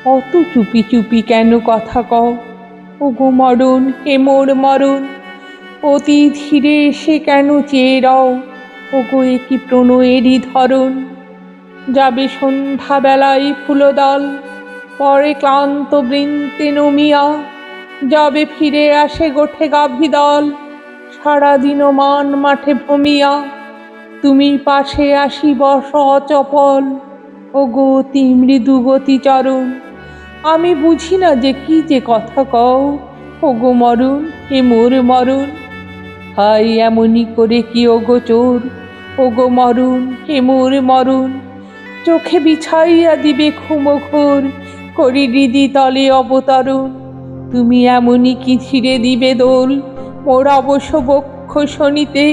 অত চুপি চুপি কেন কথা কও? ওগো মরণ, হে মোর মরণ, অতি ধীরে এসে কেন চেয়ে রও? ওগো এ কি প্রণয়েরই ধরন? যাবে সন্ধ্যাবেলায় ফুলদল, পরে ক্লান্ত বৃন্তে নমিয়া, যাবে ফিরে আসে গোঠে গাভী দল, সারাদিন মান মাঠে ভ্রমিয়া। তুমি পাশে আসি বস অচপল, ওগো অতি মৃদু গতি চরণ। আমি বুঝি না যে কি যে কথা কও, ওগো মরণ, হে মোর মরণ। হাই এমনি করে কি ওগো চোর, ওগো মরণ, হে মোর মরণ। চোখে বিছাইয়া দিবে ঘুমঘোর, করি হৃদি তলে অবতরণ। তুমি এমনি কি ছিঁড়ে দিবে দোল, মোর অবশ বক্ষ শনিতে,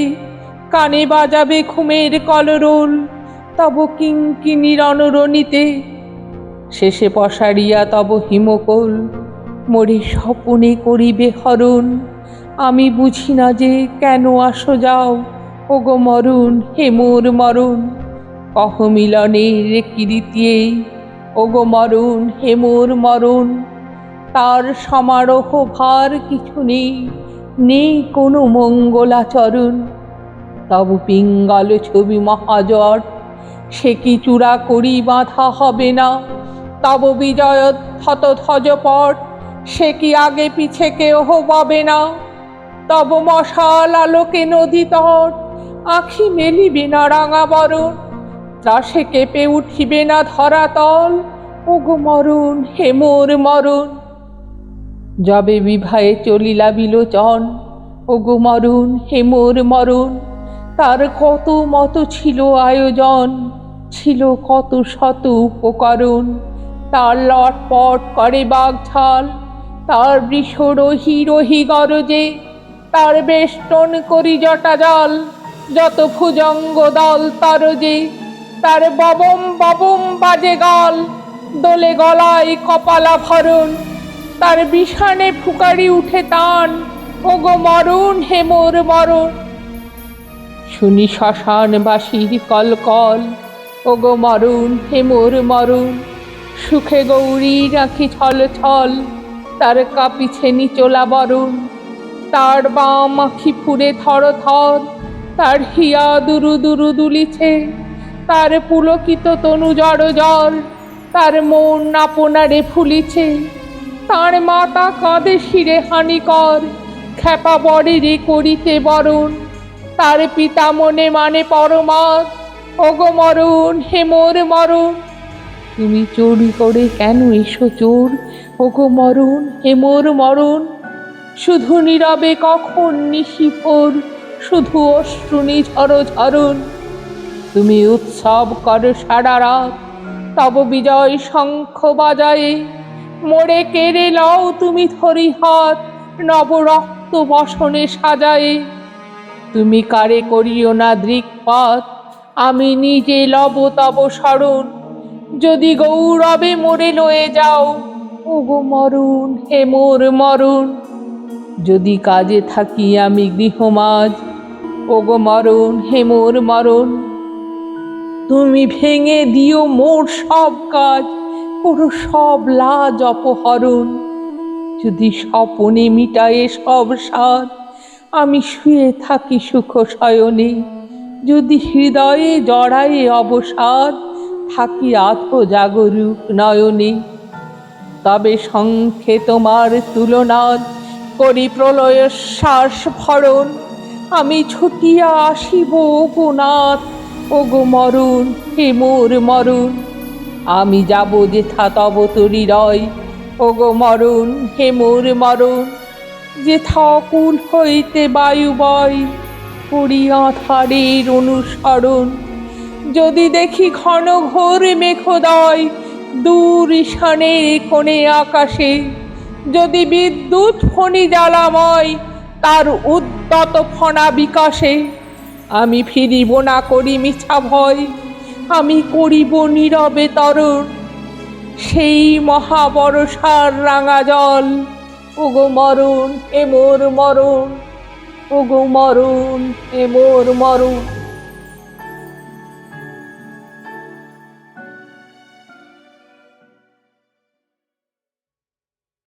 কানে বাজাবে ঘুমের কলরোল, তব কিঙ্কিণীর অনরণিতে। শেষে পসারিয়া তব হিমকোল, মোরে স্বপনে করিবে হরণ। আমি বুঝি না যে কেন আসো যাও, ওগো মরণ, হে মোর মরণ। কহ মিলনের কীর্তিয়ে, ওগো মরণ, হে মোর মরণ। তার সমারোহ ভার কিছু নেই, নেই কোনো মঙ্গলাচরণ। তব পিঙ্গল ছবি মহাজট, সে কি চূড়া করি বাঁধা হবে না? তব বিজয়োদ্ধত ধ্বজপট, সে কি আগে পিছে কেহ পাবে না? তব মশাল আলোকে নদী তট, আঁখি মেলিবে না রাঙা বরণ। ত্রাসে কেঁপে উঠিবে না ধরাতল, ওগো মরণ, হে মোর মরণ। যবে বিবাহে চলিলা বিলোচন, ওগো মরণ, হে মোর মরণ। তার কত মত ছিল আয়োজন, ছিল কত শত উপকরণ। তার লটপট করে বাঘঝাল, তার বৃষ রহি রহি গরজে, তার বেষ্টন করি জটাজল, যত ভুজঙ্গ দল তরজে। তার ববম ববম বাজে গাল, দোলে গলায় কপালাভরণ। তার বিষাণে ফুকারি উঠে তান, ওগো মরণ, হে মোর মরণ। শুনি শ্মশানবাসীর কলকল, ওগো মরণ, হে মোর মরণ। সুখে গৌরীর আঁখি ছল ছল, তার কাঁপিছে নিচোলা বরণ। তার বাম আঁখি ফুরে থর থর, তার হিয়া দুরু দুরু দুলিছে। তার পুলকিত তনু জড় জল, তার মন আপনারে ফুলিছে। তার মাতা কাঁদে শিরে হানিকর, খ্যাপা বরেরে করিতে বরণ। তার পিতা মনে মানে পরমাদ, ওগো মরণ, হে মোর মরণ। তুমি চোরি করে কেন এসো চোর, ওগো মরণ, হে মোর মরণ। শুধু নীরবে কখন নিশিভোর, শুধু অশ্রু নিঝর ঝরণ। তুমি উৎসব করো সারা রাত, তব বিজয় শঙ্খ বাজায়ে। মোরে কেড়ে লও তুমি ধরি হাত, নবরক্ত বসনে সাজায়ে। তুমি কারে করিও না দৃকপাত, আমি নিজে লব তব শরণ। যদি গৌরবে মোরে লয়ে যাও, ওগো মরণ, হে মোর মরণ। যদি কাজে থাকি আমি গৃহমাজ, ওগো মরণ, হে মোর মরণ। তুমি ভেঙে দিও মোর সব কাজ, করো সব লাজ অপহরণ। যদি স্বপনে মিটায়ে সব সাধ, আমি শুয়ে থাকি সুখ শয়নে। যদি হৃদয়ে জড়ায়ে অবসাদ, থাকি আধো জাগরুক নয়নে। তবে শঙ্খে তোমার তুলনাদ, করি প্রলয় শ্বাস ভরণ। আমি ছুটিয়া আসিব ওগো নাথ, ওগো মরণ, হে মোর মরণ। আমি যাব যেথা তব তরি রয়, ওগো মরণ, হে মোর মরণ। যেথা অকুল হইতে বায়ু বয়, করি আঁধারের অনুসরণ। যদি দেখি ঘন ঘোর মেঘোদয়, দূর ঈশানের কোণে আকাশে। যদি বিদ্যুৎ ফণি জ্বালাময়, তার উদ্যত ফণা বিকাশে। আমি ফিরিব না করি মিছা ভয়, আমি করিব নীরবে তরণ। সেই মহাবরষার রাঙা জল, ওগো মরণ, হে মোর মরণ। ওগো মরণ, হে মোর মরণ।